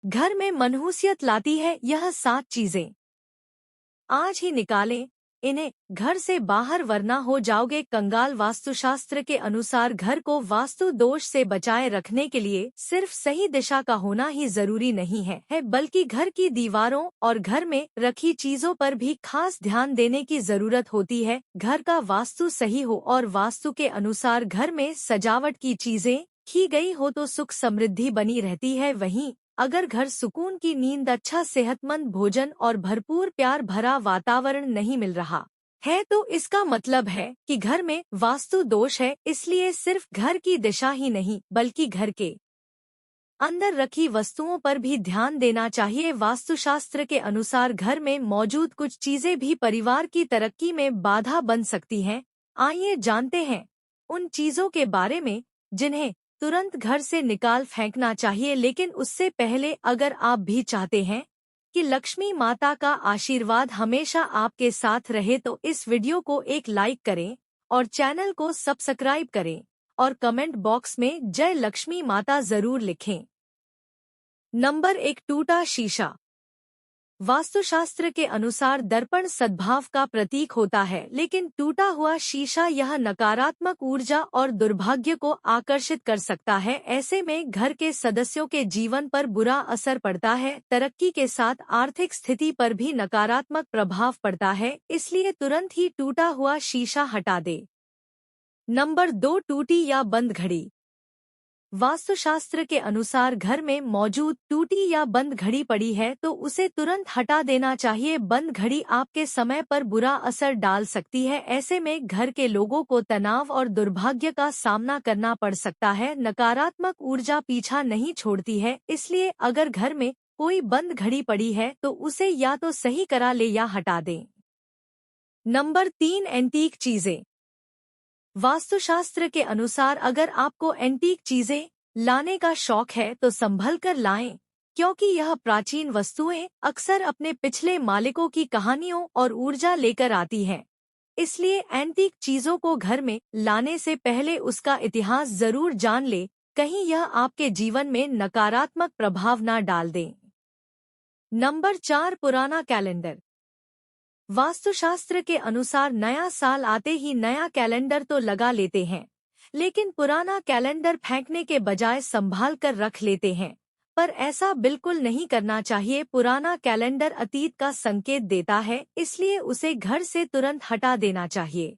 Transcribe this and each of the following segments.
घर में मनहूसियत लाती है यह 7 चीजें। आज ही निकालें इन्हें घर से बाहर वरना हो जाओगे कंगाल। वास्तुशास्त्र के अनुसार घर को वास्तु दोष से बचाए रखने के लिए सिर्फ सही दिशा का होना ही जरूरी नहीं है बल्कि घर की दीवारों और घर में रखी चीजों पर भी खास ध्यान देने की जरूरत होती है। घर का वास्तु सही हो और वास्तु के अनुसार घर में सजावट की चीजें की गई हो तो सुख समृद्धि बनी रहती है। वहीं अगर घर सुकून की नींद, अच्छा सेहतमंद भोजन और भरपूर प्यार भरा वातावरण नहीं मिल रहा है तो इसका मतलब है कि घर में वास्तु दोष है। इसलिए सिर्फ घर की दिशा ही नहीं बल्कि घर के अंदर रखी वस्तुओं पर भी ध्यान देना चाहिए। वास्तुशास्त्र के अनुसार घर में मौजूद कुछ चीजें भी परिवार की तरक्की में बाधा बन सकती हैं। आइए जानते हैं उन चीजों के बारे में जिन्हें तुरंत घर से निकाल फेंकना चाहिए। लेकिन उससे पहले अगर आप भी चाहते हैं कि लक्ष्मी माता का आशीर्वाद हमेशा आपके साथ रहे तो इस वीडियो को एक लाइक करें और चैनल को सब्सक्राइब करें और कमेंट बॉक्स में जय लक्ष्मी माता जरूर लिखें। नंबर 1, टूटा शीशा। वास्तुशास्त्र के अनुसार दर्पण सद्भाव का प्रतीक होता है, लेकिन टूटा हुआ शीशा यह नकारात्मक ऊर्जा और दुर्भाग्य को आकर्षित कर सकता है। ऐसे में घर के सदस्यों के जीवन पर बुरा असर पड़ता है। तरक्की के साथ आर्थिक स्थिति पर भी नकारात्मक प्रभाव पड़ता है, इसलिए तुरंत ही टूटा हुआ शीशा हटा दे। नंबर 2, टूटी या बंद घड़ी। वास्तुशास्त्र के अनुसार घर में मौजूद टूटी या बंद घड़ी पड़ी है तो उसे तुरंत हटा देना चाहिए। बंद घड़ी आपके समय पर बुरा असर डाल सकती है। ऐसे में घर के लोगों को तनाव और दुर्भाग्य का सामना करना पड़ सकता है। नकारात्मक ऊर्जा पीछा नहीं छोड़ती है, इसलिए अगर घर में कोई बंद घड़ी पड़ी है तो उसे या तो सही करा ले या हटा दें। नंबर 3, एंटीक चीजें। वास्तुशास्त्र के अनुसार अगर आपको एंटीक चीजें लाने का शौक है तो संभल कर लाएं, क्योंकि यह प्राचीन वस्तुएं अक्सर अपने पिछले मालिकों की कहानियों और ऊर्जा लेकर आती हैं। इसलिए एंटीक चीजों को घर में लाने से पहले उसका इतिहास जरूर जान ले, कहीं यह आपके जीवन में नकारात्मक प्रभाव न डाल दे। नंबर 4, पुराना कैलेंडर। वास्तुशास्त्र के अनुसार नया साल आते ही नया कैलेंडर तो लगा लेते हैं, लेकिन पुराना कैलेंडर फेंकने के बजाय संभाल कर रख लेते हैं। पर ऐसा बिल्कुल नहीं करना चाहिए। पुराना कैलेंडर अतीत का संकेत देता है, इसलिए उसे घर से तुरंत हटा देना चाहिए।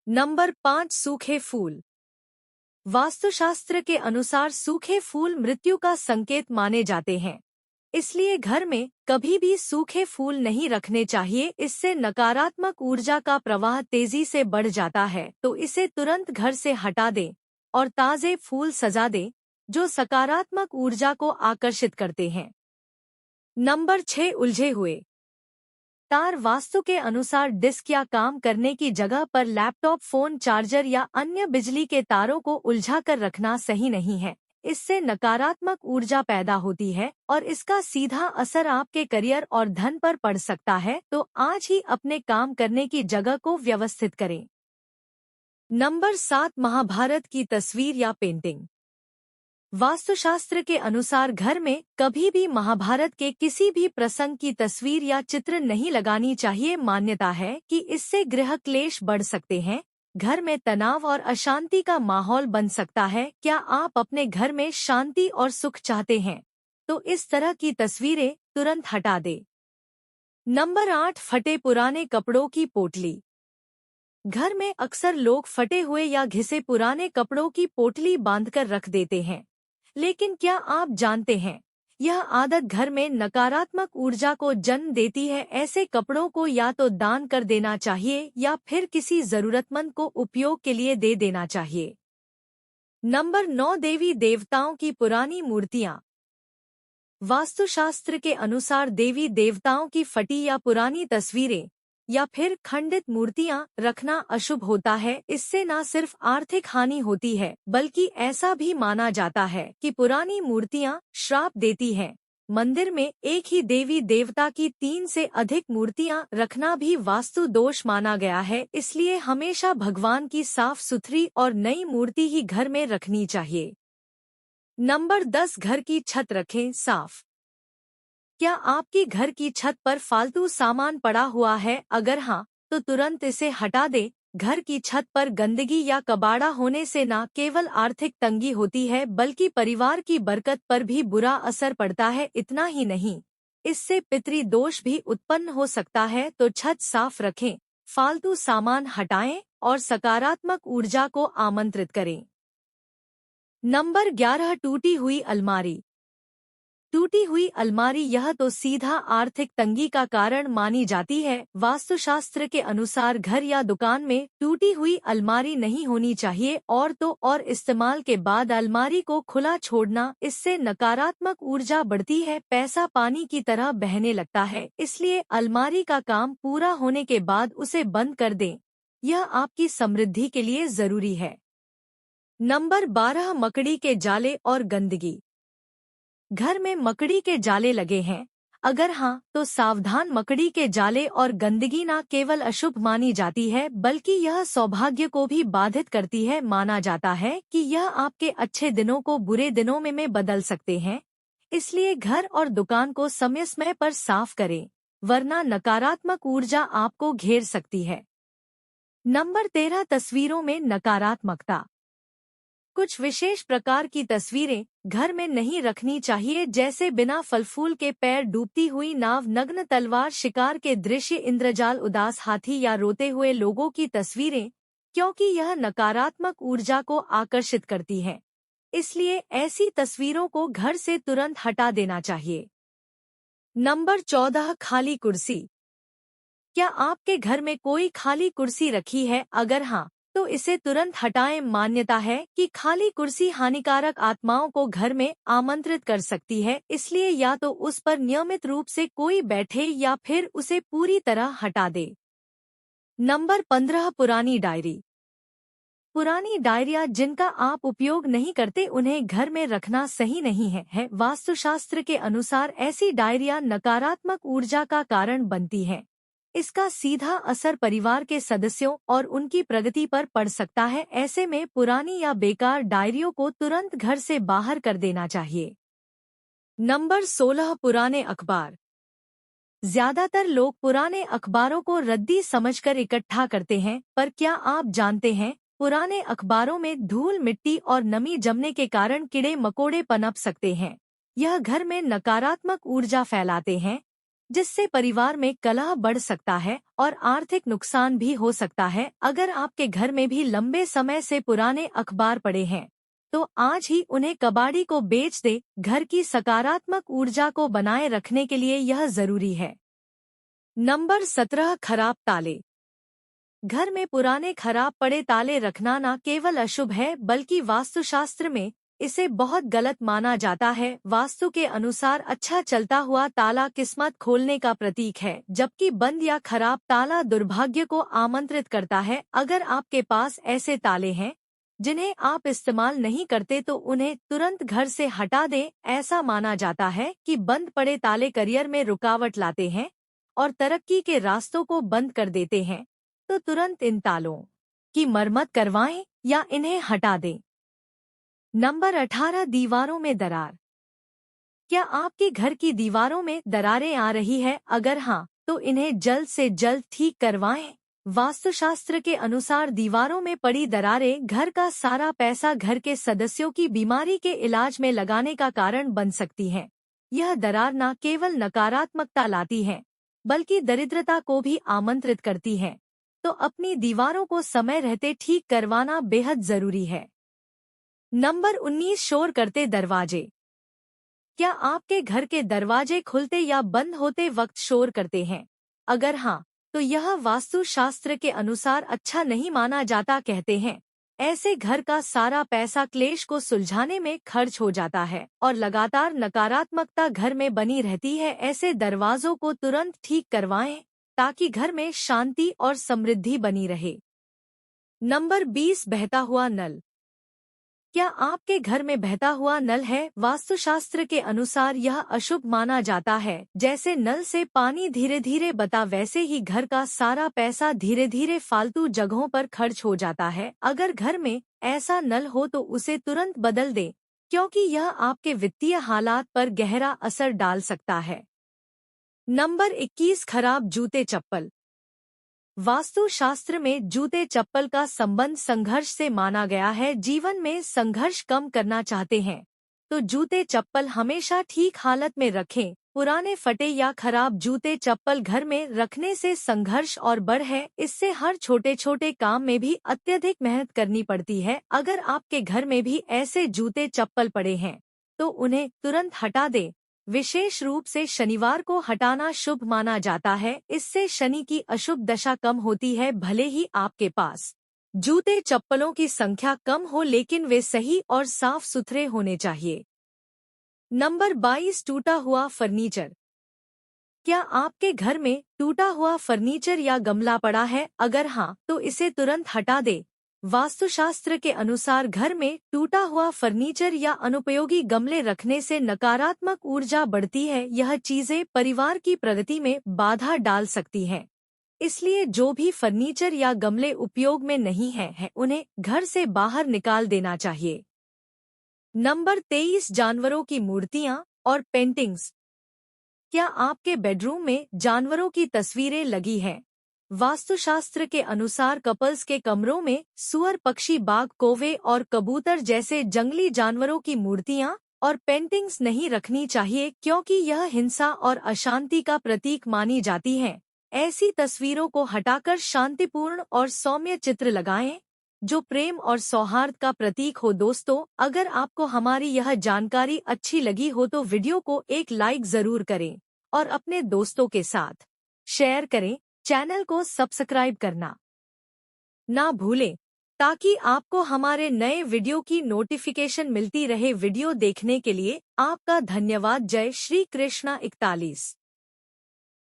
नंबर 5, सूखे फूल। वास्तुशास्त्र के अनुसार सूखे फूल मृत्यु का संकेत माने जाते हैं, इसलिए घर में कभी भी सूखे फूल नहीं रखने चाहिए। इससे नकारात्मक ऊर्जा का प्रवाह तेजी से बढ़ जाता है, तो इसे तुरंत घर से हटा दें और ताजे फूल सजा दें जो सकारात्मक ऊर्जा को आकर्षित करते हैं। नंबर 6, उलझे हुए तार। वास्तु के अनुसार डिस्क या काम करने की जगह पर लैपटॉप, फोन, चार्जर या अन्य बिजली के तारों को उलझा कर रखना सही नहीं है। इससे नकारात्मक ऊर्जा पैदा होती है और इसका सीधा असर आपके करियर और धन पर पड़ सकता है। तो आज ही अपने काम करने की जगह को व्यवस्थित करें। नंबर 7, महाभारत की तस्वीर या पेंटिंग। वास्तुशास्त्र के अनुसार घर में कभी भी महाभारत के किसी भी प्रसंग की तस्वीर या चित्र नहीं लगानी चाहिए। मान्यता है कि इससे गृह क्लेश बढ़ सकते हैं, घर में तनाव और अशांति का माहौल बन सकता है। क्या आप अपने घर में शांति और सुख चाहते हैं तो इस तरह की तस्वीरें तुरंत हटा दें। नंबर 8, फटे पुराने कपड़ों की पोटली। घर में अक्सर लोग फटे हुए या घिसे पुराने कपड़ों की पोटली बांधकर रख देते हैं, लेकिन क्या आप जानते हैं यह आदत घर में नकारात्मक ऊर्जा को जन्म देती है। ऐसे कपड़ों को या तो दान कर देना चाहिए या फिर किसी जरूरतमंद को उपयोग के लिए दे देना चाहिए। नंबर 9, देवी देवताओं की पुरानी मूर्तियां। वास्तुशास्त्र के अनुसार देवी देवताओं की फटी या पुरानी तस्वीरें या फिर खंडित मूर्तियां रखना अशुभ होता है। इससे न सिर्फ आर्थिक हानि होती है बल्कि ऐसा भी माना जाता है कि पुरानी मूर्तियां श्राप देती हैं। मंदिर में एक ही देवी देवता की 3 से अधिक मूर्तियां रखना भी वास्तु दोष माना गया है, इसलिए हमेशा भगवान की साफ सुथरी और नई मूर्ति ही घर में रखनी चाहिए। नंबर 10, घर की छत रखें साफ। क्या आपकी घर की छत पर फालतू सामान पड़ा हुआ है? अगर हाँ, तो तुरंत इसे हटा दें। घर की छत पर गंदगी या कबाड़ा होने से न केवल आर्थिक तंगी होती है, बल्कि परिवार की बरकत पर भी बुरा असर पड़ता है। इतना ही नहीं, इससे पितृ दोष भी उत्पन्न हो सकता है। तो छत साफ रखें, फालतू सामान हटाएं और सकारात्मक ऊर्जा को आमंत्रित करें। नंबर 11, टूटी हुई अलमारी। टूटी हुई अलमारी यह तो सीधा आर्थिक तंगी का कारण मानी जाती है। वास्तुशास्त्र के अनुसार घर या दुकान में टूटी हुई अलमारी नहीं होनी चाहिए, और तो और इस्तेमाल के बाद अलमारी को खुला छोड़ना, इससे नकारात्मक ऊर्जा बढ़ती है, पैसा पानी की तरह बहने लगता है। इसलिए अलमारी का काम पूरा होने के बाद उसे बंद कर दें, यह आपकी समृद्धि के लिए जरूरी है। नंबर 12, मकड़ी के जाले और गंदगी। घर में मकड़ी के जाले लगे हैं? अगर हाँ, तो सावधान। मकड़ी के जाले और गंदगी न केवल अशुभ मानी जाती है, बल्कि यह सौभाग्य को भी बाधित करती है। माना जाता है कि यह आपके अच्छे दिनों को बुरे दिनों में बदल सकते हैं। इसलिए घर और दुकान को समय समय पर साफ करें, वरना नकारात्मक ऊर्जा आपको घेर सकती है। नंबर 13, तस्वीरों में नकारात्मकता। कुछ विशेष प्रकार की तस्वीरें घर में नहीं रखनी चाहिए, जैसे बिना फल फूल के पैर, डूबती हुई नाव, नग्न तलवार, शिकार के दृश्य, इंद्रजाल, उदास हाथी या रोते हुए लोगों की तस्वीरें, क्योंकि यह नकारात्मक ऊर्जा को आकर्षित करती हैं। इसलिए ऐसी तस्वीरों को घर से तुरंत हटा देना चाहिए। नंबर 14, खाली कुर्सी। क्या आपके घर में कोई खाली कुर्सी रखी है? अगर हाँ, तो इसे तुरंत हटाएं। मान्यता है कि खाली कुर्सी हानिकारक आत्माओं को घर में आमंत्रित कर सकती है, इसलिए या तो उस पर नियमित रूप से कोई बैठे या फिर उसे पूरी तरह हटा दे। नंबर 15, पुरानी डायरी। पुरानी डायरिया जिनका आप उपयोग नहीं करते, उन्हें घर में रखना सही नहीं है। वास्तुशास्त्र के अनुसार ऐसी डायरिया नकारात्मक ऊर्जा का कारण बनती हैं। इसका सीधा असर परिवार के सदस्यों और उनकी प्रगति पर पड़ सकता है। ऐसे में पुरानी या बेकार डायरियों को तुरंत घर से बाहर कर देना चाहिए। नंबर 16, पुराने अखबार। ज्यादातर लोग पुराने अखबारों को रद्दी समझकर इकट्ठा करते हैं, पर क्या आप जानते हैं, पुराने अखबारों में धूल, मिट्टी और नमी जमने के कारण कीड़े मकोड़े पनप सकते हैं। यह घर में नकारात्मक ऊर्जा फैलाते हैं, जिससे परिवार में कलह बढ़ सकता है और आर्थिक नुकसान भी हो सकता है। अगर आपके घर में भी लंबे समय से पुराने अखबार पड़े हैं, तो आज ही उन्हें कबाड़ी को बेच दे। घर की सकारात्मक ऊर्जा को बनाए रखने के लिए यह जरूरी है। नंबर 17, खराब ताले। घर में पुराने खराब पड़े ताले रखना न केवल अशुभ है, बल्कि वास्तुशास्त्र में इसे बहुत गलत माना जाता है। वास्तु के अनुसार अच्छा चलता हुआ ताला किस्मत खोलने का प्रतीक है, जबकि बंद या खराब ताला दुर्भाग्य को आमंत्रित करता है। अगर आपके पास ऐसे ताले हैं जिन्हें आप इस्तेमाल नहीं करते, तो उन्हें तुरंत घर से हटा दें। ऐसा माना जाता है कि बंद पड़े ताले करियर में रुकावट लाते हैं और तरक्की के रास्तों को बंद कर देते हैं। तो तुरंत इन तालों की मरम्मत करवाएं या इन्हें हटा दें। नंबर 18, दीवारों में दरार। क्या आपके घर की दीवारों में दरारें आ रही है? अगर हाँ, तो इन्हें जल्द से जल्द ठीक करवाएं। वास्तुशास्त्र के अनुसार दीवारों में पड़ी दरारें घर का सारा पैसा घर के सदस्यों की बीमारी के इलाज में लगाने का कारण बन सकती हैं। यह दरार न केवल नकारात्मकता लाती है, बल्कि दरिद्रता को भी आमंत्रित करती है। तो अपनी दीवारों को समय रहते ठीक करवाना बेहद जरूरी है। नंबर 19, शोर करते दरवाजे। क्या आपके घर के दरवाजे खुलते या बंद होते वक्त शोर करते हैं? अगर हाँ, तो यह वास्तुशास्त्र के अनुसार अच्छा नहीं माना जाता। कहते हैं, ऐसे घर का सारा पैसा क्लेश को सुलझाने में खर्च हो जाता है और लगातार नकारात्मकता घर में बनी रहती है। ऐसे दरवाजों को तुरंत ठीक करवाएं, ताकि घर में शांति और समृद्धि बनी रहे। नंबर 20, बहता हुआ नल। क्या आपके घर में बहता हुआ नल है? वास्तुशास्त्र के अनुसार यह अशुभ माना जाता है। जैसे नल से पानी धीरे धीरे बहता, वैसे ही घर का सारा पैसा धीरे धीरे फालतू जगहों पर खर्च हो जाता है। अगर घर में ऐसा नल हो तो उसे तुरंत बदल दें, क्योंकि यह आपके वित्तीय हालात पर गहरा असर डाल सकता है। नंबर 21, खराब जूते चप्पल। वास्तु शास्त्र में जूते चप्पल का संबंध संघर्ष से माना गया है। जीवन में संघर्ष कम करना चाहते हैं तो जूते चप्पल हमेशा ठीक हालत में रखें। पुराने फटे या खराब जूते चप्पल घर में रखने से संघर्ष और बढ़ है। इससे हर छोटे छोटे काम में भी अत्यधिक मेहनत करनी पड़ती है। अगर आपके घर में भी ऐसे जूते चप्पल पड़े हैं तो उन्हें तुरंत हटा दें। विशेष रूप से शनिवार को हटाना शुभ माना जाता है। इससे शनि की अशुभ दशा कम होती है। भले ही आपके पास जूते चप्पलों की संख्या कम हो लेकिन वे सही और साफ सुथरे होने चाहिए। नंबर 22, टूटा हुआ फर्नीचर। क्या आपके घर में टूटा हुआ फर्नीचर या गमला पड़ा है? अगर हाँ तो इसे तुरंत हटा दें। वास्तुशास्त्र के अनुसार घर में टूटा हुआ फर्नीचर या अनुपयोगी गमले रखने से नकारात्मक ऊर्जा बढ़ती है। यह चीजें परिवार की प्रगति में बाधा डाल सकती हैं। इसलिए जो भी फर्नीचर या गमले उपयोग में नहीं है उन्हें घर से बाहर निकाल देना चाहिए। नंबर 23, जानवरों की मूर्तियां और पेंटिंग्स। क्या आपके बेडरूम में जानवरों की तस्वीरें लगी हैं? वास्तुशास्त्र के अनुसार कपल्स के कमरों में सुअर, पक्षी, बाघ, कौवे और कबूतर जैसे जंगली जानवरों की मूर्तियां और पेंटिंग्स नहीं रखनी चाहिए क्योंकि यह हिंसा और अशांति का प्रतीक मानी जाती हैं। ऐसी तस्वीरों को हटाकर शांतिपूर्ण और सौम्य चित्र लगाएं जो प्रेम और सौहार्द का प्रतीक हो। दोस्तों, अगर आपको हमारी यह जानकारी अच्छी लगी हो तो वीडियो को एक लाइक जरूर करें और अपने दोस्तों के साथ शेयर करें। चैनल को सब्सक्राइब करना ना भूलें ताकि आपको हमारे नए वीडियो की नोटिफिकेशन मिलती रहे। वीडियो देखने के लिए आपका धन्यवाद। जय श्री कृष्णा 41।